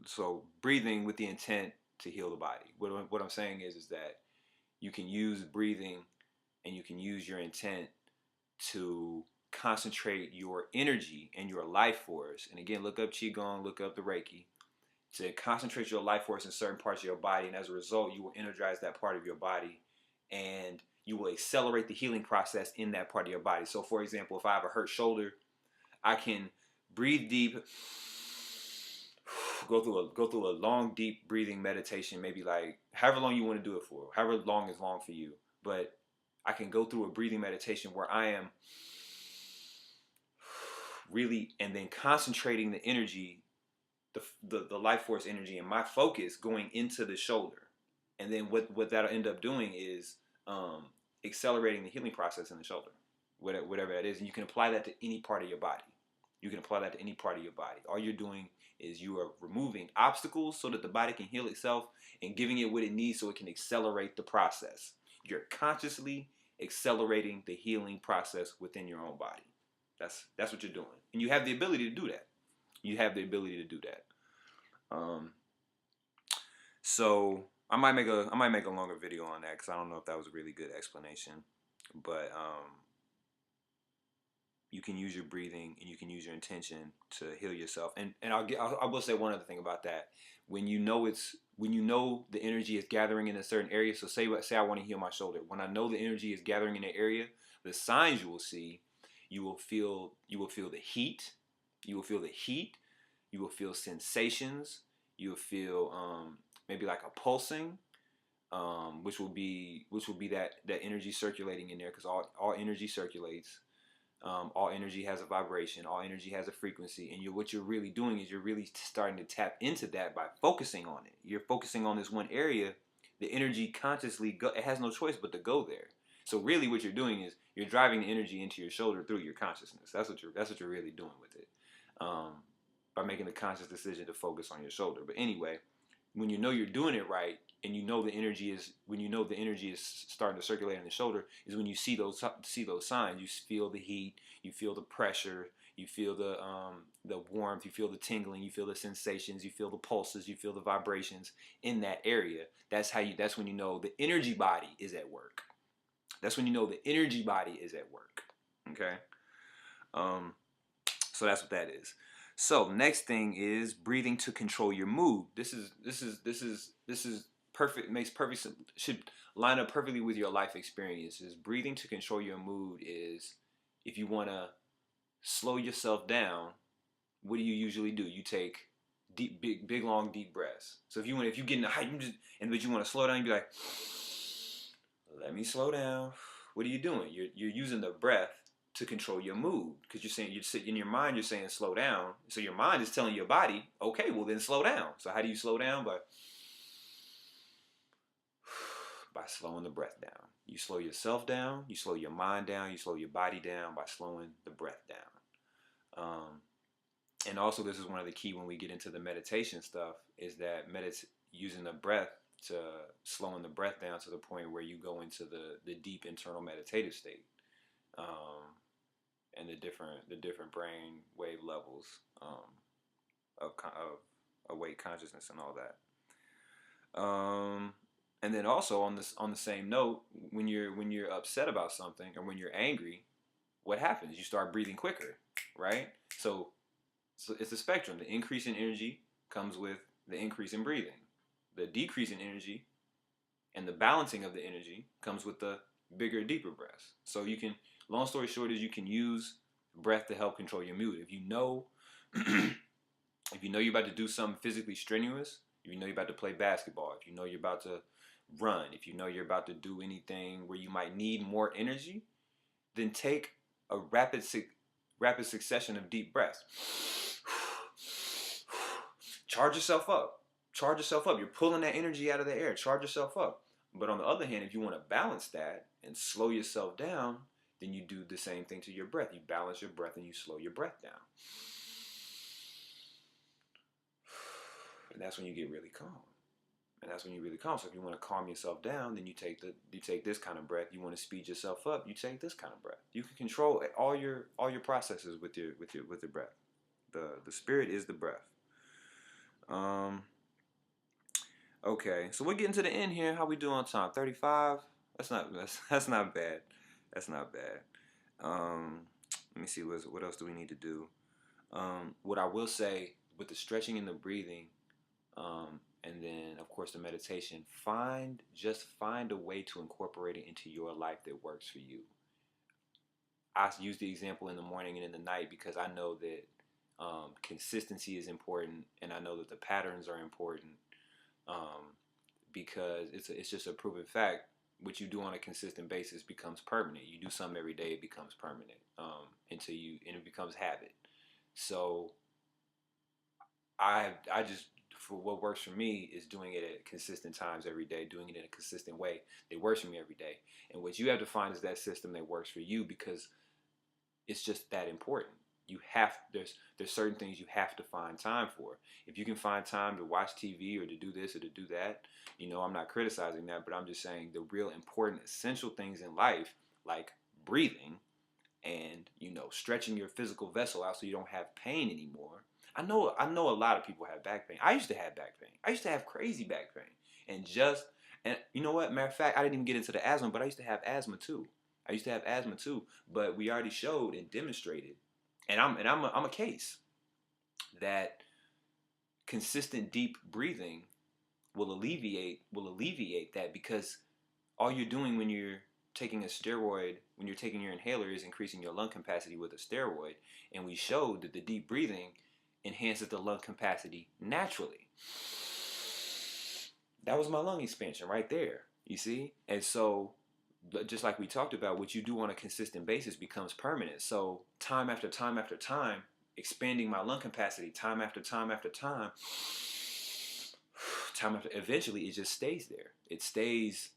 So breathing with the intent to heal the body. What I'm saying is that you can use breathing and you can use your intent to concentrate your energy and your life force. And again, look up Qigong, look up the Reiki, to concentrate your life force in certain parts of your body. And as a result, you will energize that part of your body and you will accelerate the healing process in that part of your body. So, for example, if I have a hurt shoulder, I can breathe deep, go through a long, deep breathing meditation, maybe like however long you want to do it for, however long is long for you. But I can go through a breathing meditation where I am really and then concentrating the energy, the life force energy and my focus going into the shoulder. And then what that'll end up doing is accelerating the healing process in the shoulder, whatever that is. And you can apply that to any part of your body. You can apply that to any part of your body. All you're doing is you are removing obstacles so that the body can heal itself and giving it what it needs so it can accelerate the process. You're consciously accelerating the healing process within your own body. That's what you're doing, and you have the ability to do that. You have the ability to do that. Um, so I might make a longer video on that because I don't know if that was a really good explanation, but you can use your breathing and you can use your intention to heal yourself. And I will say one other thing about that. When you know the energy is gathering in a certain area. So say I want to heal my shoulder. When I know the energy is gathering in an area, the signs you will see, you will feel the heat. You will feel the heat. You will feel sensations. You will feel maybe like a pulsing, which will be that energy circulating in there because all energy circulates. All energy has a vibration. All energy has a frequency, and what you're really doing is you're really starting to tap into that by focusing on it. You're focusing on this one area. The energy consciously it has no choice but to go there. So really, what you're doing is you're driving the energy into your shoulder through your consciousness. That's what you're really doing with it, by making the conscious decision to focus on your shoulder. But anyway, when you know you're doing it right and you know the energy is when you know the energy is starting to circulate in the shoulder is when you see those signs. You feel the heat, you feel the pressure, you feel the warmth, you feel the tingling, you feel the sensations, you feel the pulses, you feel the vibrations in that area. That's when you know the energy body is at work. That's when you know the energy body is at work. Okay. um so that's what that is. So next thing is breathing to control your mood. This is perfect. Makes perfect. Should line up perfectly with your life experiences. Breathing to control your mood is if you want to slow yourself down. What do you usually do? You take deep, big, long, deep breaths. So if you get in a hype, but you want to slow down, you be like, let me slow down. What are you doing? You're using the breath to control your mood because you're sitting in your mind. You're saying slow down. So your mind is telling your body, okay, well then slow down. So how do you slow down? By slowing the breath down. You slow yourself down. You slow your mind down. You slow your body down by slowing the breath down. And also, this is one of the key when we get into the meditation stuff is that using the breath to slowing the breath down to the point where you go into the deep internal meditative state, and the different brain wave levels, of awake consciousness and all that. And then also on the same note, when you're upset about something or when you're angry, what happens? You start breathing quicker, right? So it's a spectrum. The increase in energy comes with the increase in breathing. The decrease in energy and the balancing of the energy comes with the bigger, deeper breaths. So long story short, is you can use breath to help control your mood. If you know, if you know you're about to do something physically strenuous, if you know you're about to play basketball, if you know you're about to run, if you know you're about to do anything where you might need more energy, then take a rapid succession of deep breaths. Charge yourself up. Charge yourself up. You're pulling that energy out of the air. Charge yourself up. But on the other hand, if you want to balance that and slow yourself down, then you do the same thing to your breath. You balance your breath and you slow your breath down. And that's when you get really calm. So if you want to calm yourself down, then you take this kind of breath. You want to speed yourself up, you take this kind of breath. You can control all your processes with your breath. The spirit is the breath. Um, okay, so we're getting to the end here. How we do on time? 35. That's not bad. That's not bad. Um, let me see what else do we need to do. What I will say with the stretching and the breathing, and then of course the meditation, find a way to incorporate it into your life that works for you. I use the example in the morning and in the night because I know that consistency is important, and I know that the patterns are important, um, because it's just a proven fact. What you do on a consistent basis becomes permanent. You do something every day, it becomes permanent, and it becomes habit. So I just, for what works for me is doing it at consistent times every day, doing it in a consistent way that works for me every day. And what you have to find is that system that works for you, because it's just that important. There's certain things you have to find time for. If you can find time to watch TV or to do this or to do that, I'm not criticizing that, but I'm just saying the real important essential things in life, like breathing and stretching your physical vessel out so you don't have pain anymore. I know a lot of people have back pain. I used to have back pain. I used to have crazy back pain. And you know what? Matter of fact, I didn't even get into the asthma, but I used to have asthma too. But we already showed and demonstrated, and I'm a case that consistent deep breathing will alleviate that, because all you're doing when you're taking a steroid, when you're taking your inhaler, is increasing your lung capacity with a steroid. And we showed that the deep breathing enhances the lung capacity naturally. That was my lung expansion right there, you see? And so, just like we talked about, what you do on a consistent basis becomes permanent. So time after time after time, expanding my lung capacity time after time after time, eventually it just stays there. It stays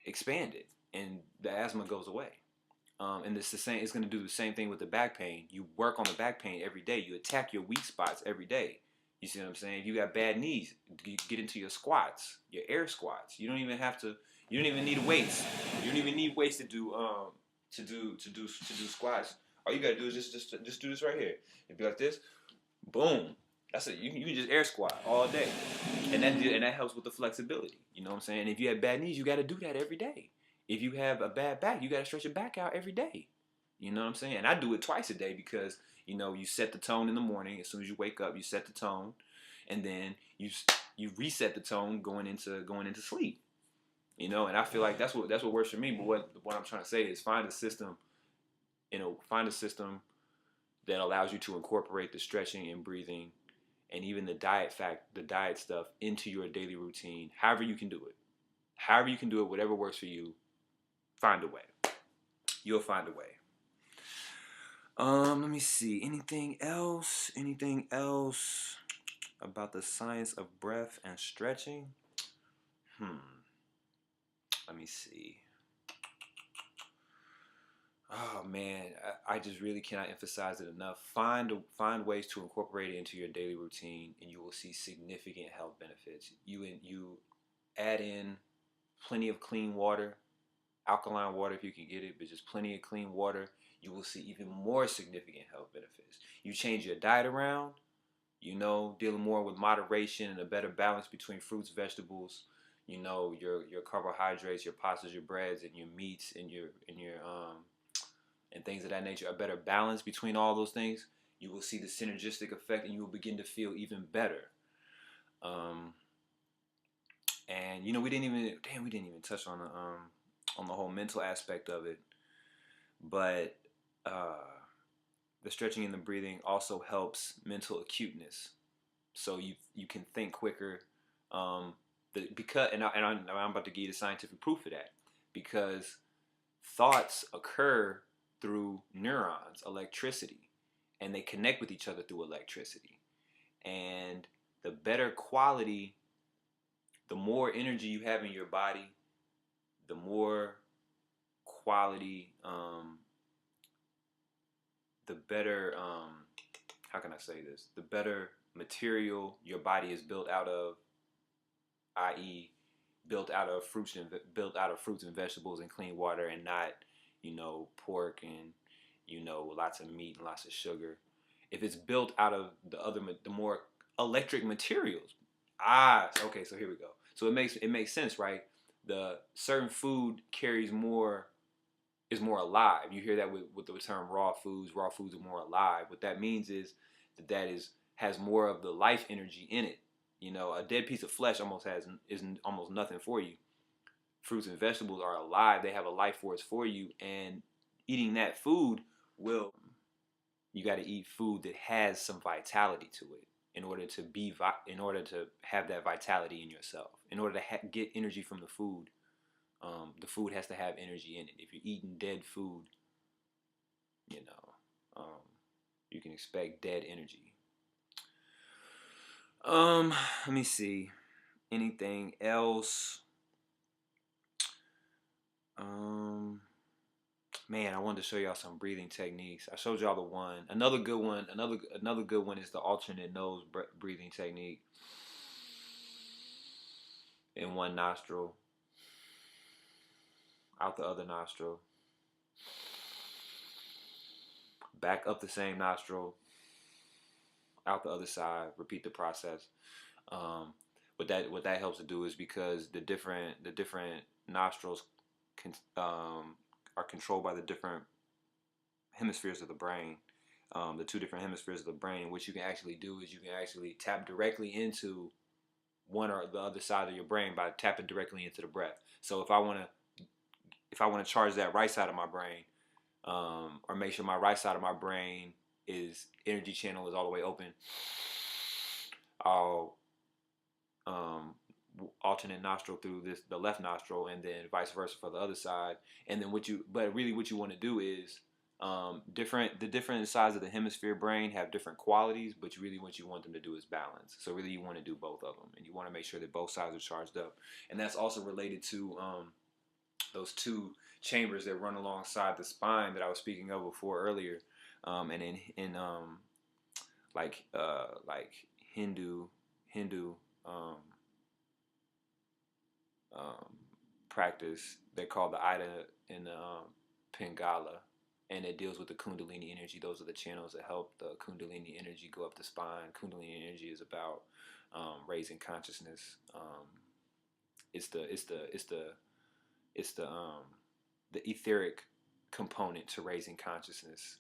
expanded, and the asthma goes away. And it's the same. It's going to do the same thing with the back pain. You work on the back pain every day. You attack your weak spots every day. You see what I'm saying? If you got bad knees, get into your squats, your air squats. You don't even have to. You don't even need weights. You don't even need weights to do squats. All you gotta do is just do this right here. It'd be like this. Boom. That's it. You can just air squat all day, and that helps with the flexibility. You know what I'm saying? And if you have bad knees, you got to do that every day. If you have a bad back, you got to stretch your back out every day. You know what I'm saying? And I do it twice a day because you set the tone in the morning. As soon as you wake up, you set the tone, and then you reset the tone going into sleep. And I feel like that's what works for me. But what I'm trying to say is find a system. Find a system that allows you to incorporate the stretching and breathing and even the diet stuff into your daily routine. However you can do it, whatever works for you, find a way. You'll find a way. Let me see. Anything else about the science of breath and stretching? Let me see. Oh man, I just really cannot emphasize it enough. Find ways to incorporate it into your daily routine, and you will see significant health benefits. You add in plenty of clean water, alkaline water if you can get it, but just plenty of clean water. You will see even more significant health benefits. You change your diet around, dealing more with moderation and a better balance between fruits, vegetables, your carbohydrates, your pastas, your breads, and your meats, and your and things of that nature, a better balance between all those things, you will see the synergistic effect, and you will begin to feel even better. And we didn't even touch on the whole mental aspect of it, but the stretching and the breathing also helps mental acuteness, so you can think quicker. I'm about to give you the scientific proof of that, because thoughts occur through neurons, electricity, and they connect with each other through electricity. And the better quality, the more energy you have in your body, the more quality, the better, how can I say this? The better material your body is built out of, i.e., built out of fruits and vegetables and clean water, and not pork and lots of meat and lots of sugar. If it's built out of the more electric materials. Okay, so here we go. So it makes sense, right? The certain food carries more, is more alive. You hear that with the term raw foods. Raw foods are more alive. What that means is that is has more of the life energy in it. You know, a dead piece of flesh is almost nothing for you. Fruits and vegetables are alive. They have a life force for you, and eating that food will. You got to eat food that has some vitality to it in order to in order to have that vitality in yourself. In order to get energy from the food has to have energy in it. If you're eating dead food, you know, you can expect dead energy. Let me see. Anything else? Man, I wanted to show y'all some breathing techniques. I showed y'all the one. Another good one. Another good one is the alternate nose breathing technique. In one nostril, out the other nostril, back up the same nostril, out the other side. Repeat the process. What that helps to do is because the different nostrils are controlled by the different hemispheres of the brain. The two different hemispheres of the brain. What you can actually do is you can actually tap directly into one or the other side of your brain by tapping directly into the breath. So if I want to charge that right side of my brain, or make sure my right side of my brain is energy channel is all the way open, I'll alternate nostril through the left nostril, and then vice versa for the other side. And then what you want to do is the different sides of the hemisphere brain have different qualities, but really what you want them to do is balance. So really you want to do both of them, and you want to make sure that both sides are charged up. And that's also related to those two chambers that run alongside the spine that I was speaking of before earlier. And in like Hindu practice, they call the Ida and the Pingala, and it deals with the Kundalini energy. Those are the channels that help the Kundalini energy go up the spine. Kundalini energy is about raising consciousness. It's the etheric component to raising consciousness,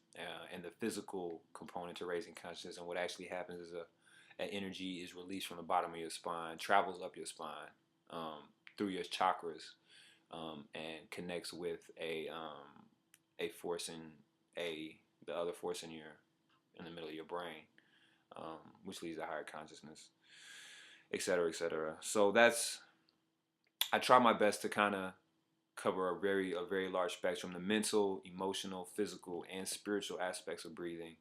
and the physical component to raising consciousness. And what actually happens is an energy is released from the bottom of your spine, travels up your spine, through your chakras, and connects with a force the other force in the middle of your brain, which leads to higher consciousness, etc., etc. So I try my best to kind of cover a very large spectrum: the mental, emotional, physical, and spiritual aspects of breathing.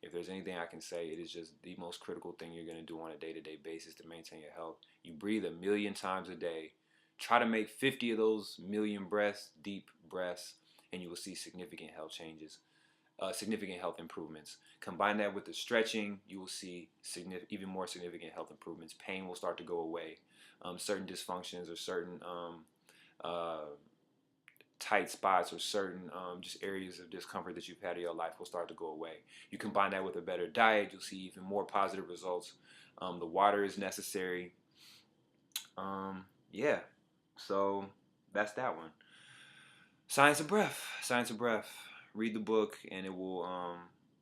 If there's anything I can say, it is just the most critical thing you're going to do on a day-to-day basis to maintain your health. You breathe 1,000,000 times a day. Try to make 50 of those million breaths, deep breaths, and you will see significant health changes, significant health improvements. Combine that with the stretching, you will see even more significant health improvements. Pain will start to go away. Certain dysfunctions or certain tight spots or certain just areas of discomfort that you've had in your life will start to go away. You combine that with a better diet, you'll see even more positive results. The water is necessary. Yeah, so that's that one. Science of Breath. Science of Breath. Read the book and it will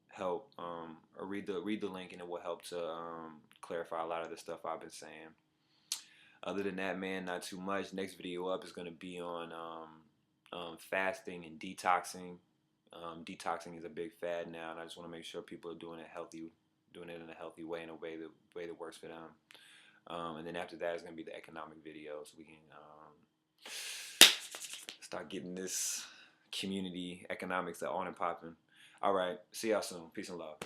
help. Or read the link and it will help to clarify a lot of the stuff I've been saying. Other than that, man, not too much. Next video up is going to be on fasting and detoxing. Detoxing is a big fad now, and I just want to make sure people are doing it in a healthy way, in a way that works for them. And then after that is going to be the economic video, so we can start getting this community economics on and popping. All right, see y'all soon. Peace and love.